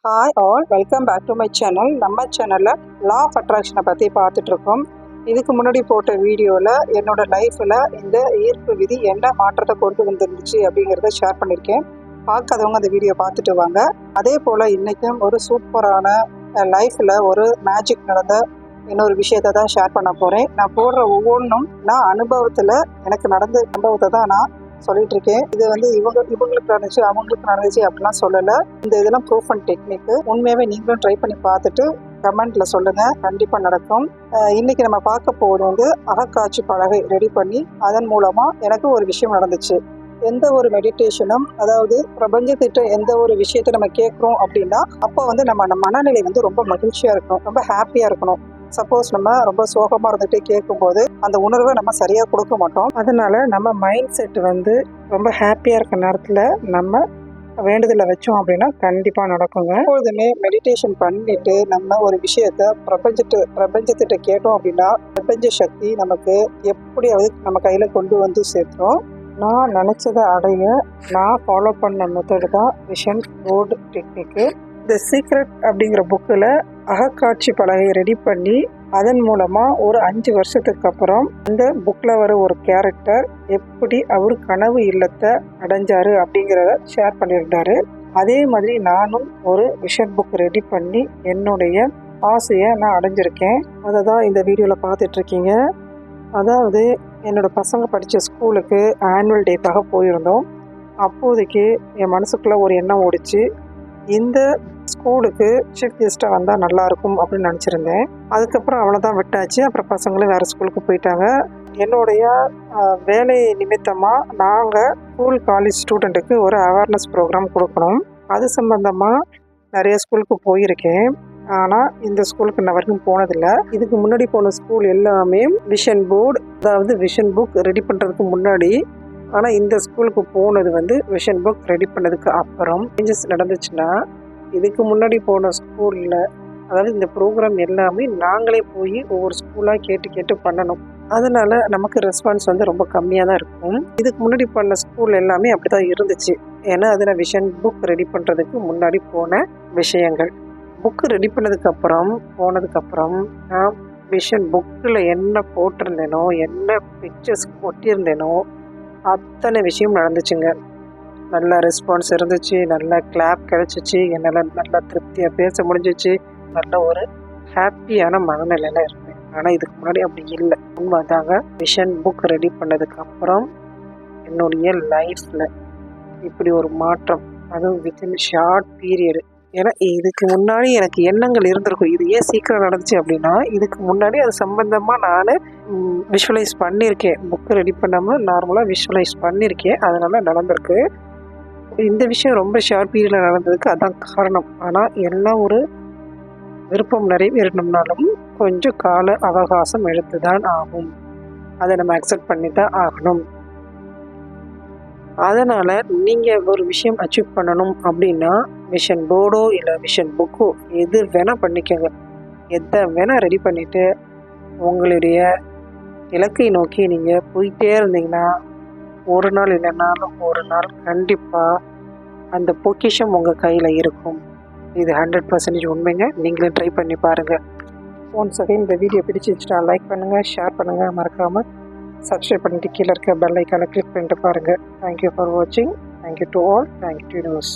Hi all, welcome back to my channel. நம்ம சேனலில் law of அட்ராக்ஷனை பற்றி பார்த்துட்ருக்கோம். இதுக்கு முன்னாடி போட்ட வீடியோவில் என்னோடய லைஃப்பில் இந்த ஈர்ப்பு விதி என்ன மாற்றத்தை கொண்டு வந்துருந்துச்சு அப்படிங்கிறத ஷேர் பண்ணியிருக்கேன். பார்க்காதவங்க அந்த வீடியோ பார்த்துட்டு வாங்க. அதே போல் இன்றைக்கும் ஒரு சூப்பரான லைஃப்பில் ஒரு மேஜிக் நடந்த இன்னொரு விஷயத்தை தான் ஷேர் பண்ண போகிறேன். நான் போடுற ஒவ்வொன்றும் நான் அனுபவத்தில் எனக்கு நடந்த அனுபவத்தை தான் நான் சொல்லிட்டு இருக்கேன். இது வந்து இவங்களுக்கு நடந்துச்சு அவங்களுக்கு நடந்துச்சு அப்படிலாம் சொல்லலை. இந்த இதெல்லாம் ப்ரூஃப் அண்ட் டெக்னிக்கு. உண்மையாகவே நீங்களும் ட்ரை பண்ணி பார்த்துட்டு கமெண்ட்ல சொல்லுங்க, கண்டிப்பா நடக்கும். இன்னைக்கு நம்ம பார்க்க போகிறது வந்து அகக்காட்சி பலகை ரெடி பண்ணி அதன் மூலமா எனக்கு ஒரு விஷயம் நடந்துச்சு. எந்த ஒரு மெடிடேஷனும், அதாவது பிரபஞ்சத்திட்ட எந்த ஒரு விஷயத்தை நம்ம கேட்குறோம் அப்படின்னா அப்போ வந்து நம்ம மனநிலை வந்து ரொம்ப மகிழ்ச்சியா இருக்கணும், ரொம்ப ஹாப்பியா இருக்கணும். சப்போஸ் நம்ம ரொம்ப சோகமாக இருந்துகிட்டே கேட்கும்போது அந்த உணர்வை நம்ம சரியாக கொடுக்க மாட்டோம். அதனால நம்ம மைண்ட் செட் வந்து ரொம்ப ஹாப்பியாக இருக்க நேரத்தில் நம்ம வேண்டுதலை வச்சோம் அப்படின்னா கண்டிப்பாக நடக்குங்க. எப்பொழுதுமே மெடிடேஷன் பண்ணிட்டு நம்ம ஒரு விஷயத்த பிரபஞ்சத்திட்ட கேட்டோம் அப்படின்னா பிரபஞ்ச சக்தி நமக்கு எப்படியாவது நம்ம கையில் கொண்டு வந்து சேர்த்துரும். நான் நினச்சதை அடைய நான் ஃபாலோ பண்ண மெத்தடு தான் விஷன் போர்டு டெக்னிக்கு. தி சீக்ரெட் அப்படிங்கிற புக்கில் அகக்காட்சி பலகையை ரெடி பண்ணி அதன் மூலமாக ஒரு 5 வருஷத்துக்கு அப்புறம் அந்த புக்கில் வர ஒரு கேரக்டர் எப்படி அவர் கனவு இல்லத்தை அடைஞ்சாரு அப்படிங்கிறத ஷேர் பண்ணியிருந்தாரு. அதே மாதிரி நானும் ஒரு விஷன் புக் ரெடி பண்ணி என்னுடைய ஆசையை நான் அடைஞ்சிருக்கேன். அதை தான் இந்த வீடியோவில் பார்த்துட்ருக்கீங்க. அதாவது என்னோடய பசங்க படித்த ஸ்கூலுக்கு ஆனுவல் டேக்காக போயிருந்தோம். அப்போதைக்கு என் மனசுக்குள்ளே ஒரு எண்ணம் ஓடிச்சு, இந்த ஸ்கூலுக்கு சீஃப் கெஸ்ட்டாக வந்தால் நல்லாயிருக்கும் அப்படின்னு நினச்சிருந்தேன். அதுக்கப்புறம் அவ்வளோதான் விட்டாச்சு. அப்புறம் பசங்களும் வேறு ஸ்கூலுக்கு போயிட்டாங்க. என்னுடைய வேலை நிமித்தமாக நாங்கள் ஸ்கூல் காலேஜ் ஸ்டூடெண்ட்டுக்கு ஒரு அவேர்னஸ் ப்ரோக்ராம் கொடுக்கணும். அது சம்பந்தமாக நிறைய ஸ்கூலுக்கு போயிருக்கேன். ஆனால் இந்த ஸ்கூலுக்கு நான் வரைக்கும் போனதில்லை. இதுக்கு முன்னாடி போன ஸ்கூல் எல்லாமே விஷன் போர்டு, அதாவது விஷன் புக் ரெடி பண்ணுறதுக்கு முன்னாடி. ஆனால் இந்த ஸ்கூலுக்கு போனது வந்து விஷன் புக் ரெடி பண்ணதுக்கு அப்புறம் சேஞ்சஸ் நடந்துச்சுன்னா, இதுக்கு முன்னாடி போன ஸ்கூலில் அதாவது இந்த ப்ரோக்ராம் எல்லாமே நாங்களே போய் ஒவ்வொரு ஸ்கூலாக கேட்டு பண்ணணும். அதனால் நமக்கு ரெஸ்பான்ஸ் வந்து ரொம்ப கம்மியாக தான் இருக்கும். இதுக்கு முன்னாடி பண்ண ஸ்கூல் எல்லாமே அப்படி தான் இருந்துச்சு. ஏன்னா அதில் விஷன் புக் ரெடி பண்ணுறதுக்கு முன்னாடி போன விஷயங்கள். புக்கு ரெடி போனதுக்கப்புறம் நான் விஷன் புக்கில் என்ன போட்டிருந்தேனோ, என்ன பிக்சர்ஸ் ஒட்டியிருந்தேனோ அத்தனை விஷயம் நடந்துச்சுங்க. நல்லா ரெஸ்பான்ஸ் இருந்துச்சு, நல்லா கிளாப் கிடச்சிச்சு, என்னால் நல்லா திருப்தியாக பேச முடிஞ்சிச்சு, நல்ல ஒரு ஹாப்பியான மனநிலையில் இருந்தேன். ஆனால் இதுக்கு முன்னாடி அப்படி இல்லை. உண்மைதாங்க, விஷன் புக் ரெடி பண்ணதுக்கப்புறம் என்னுடைய லைஃப்பில் இப்படி ஒரு மாற்றம், அதுவும் வித்தின் ஷார்ட் பீரியடு. ஏன்னா இதுக்கு முன்னாடி எனக்கு எண்ணங்கள் இருந்திருக்கும், இது ஏன் சீக்கிரம் நடந்துச்சு அப்படின்னா இதுக்கு முன்னாடி அது சம்பந்தமாக நான் விஷுவலைஸ் பண்ணியிருக்கேன். புக்கு ரெடி பண்ணாமல் நார்மலாக விஷுவலைஸ் பண்ணியிருக்கேன், அதனால் நடந்திருக்கு. இந்த விஷயம் ரொம்ப ஷார்ட் பீரியடில் நடந்ததுக்கு அதான் காரணம். ஆனால் எல்லாம் ஒரு விருப்பம் நிறைவேறணும்னாலும் கொஞ்சம் கால அவகாசம் எடுத்து தான் ஆகும். அதை நம்ம அக்செப்ட் பண்ணி தான் ஆகணும். அதனால் நீங்கள் ஒரு விஷயம் அச்சீவ் பண்ணணும் அப்படின்னா விஷன் போர்டோ இல்லை விஷன் புக்கோ எது வேணால் பண்ணிக்கோங்க. எதை வேணால் ரெடி பண்ணிவிட்டு உங்களுடைய இலக்கை நோக்கி நீங்கள் போயிட்டே இருந்தீங்கன்னா ஒரு நாள் இல்லைனாலும் ஒரு நாள் கண்டிப்பாக அந்த பொக்கிஷம் உங்கள் கையில் இருக்கும். இது 100% உண்மைங்க. நீங்களும் ட்ரை பண்ணி பாருங்கள். ஒன்ஸ் அகைன் இந்த வீடியோ பிடிச்சிச்சுன்னா லைக் பண்ணுங்கள், ஷேர் பண்ணுங்கள், மறக்காமல் சப்ஸ்கிரைப் பண்ணிட்டு கீழே இருக்க பெல் ஐக்கானை கிளிக் பண்ணிட்டு பாருங்கள். தேங்க்யூ ஃபார் வாட்சிங். Thank you to all. Thank you to universe.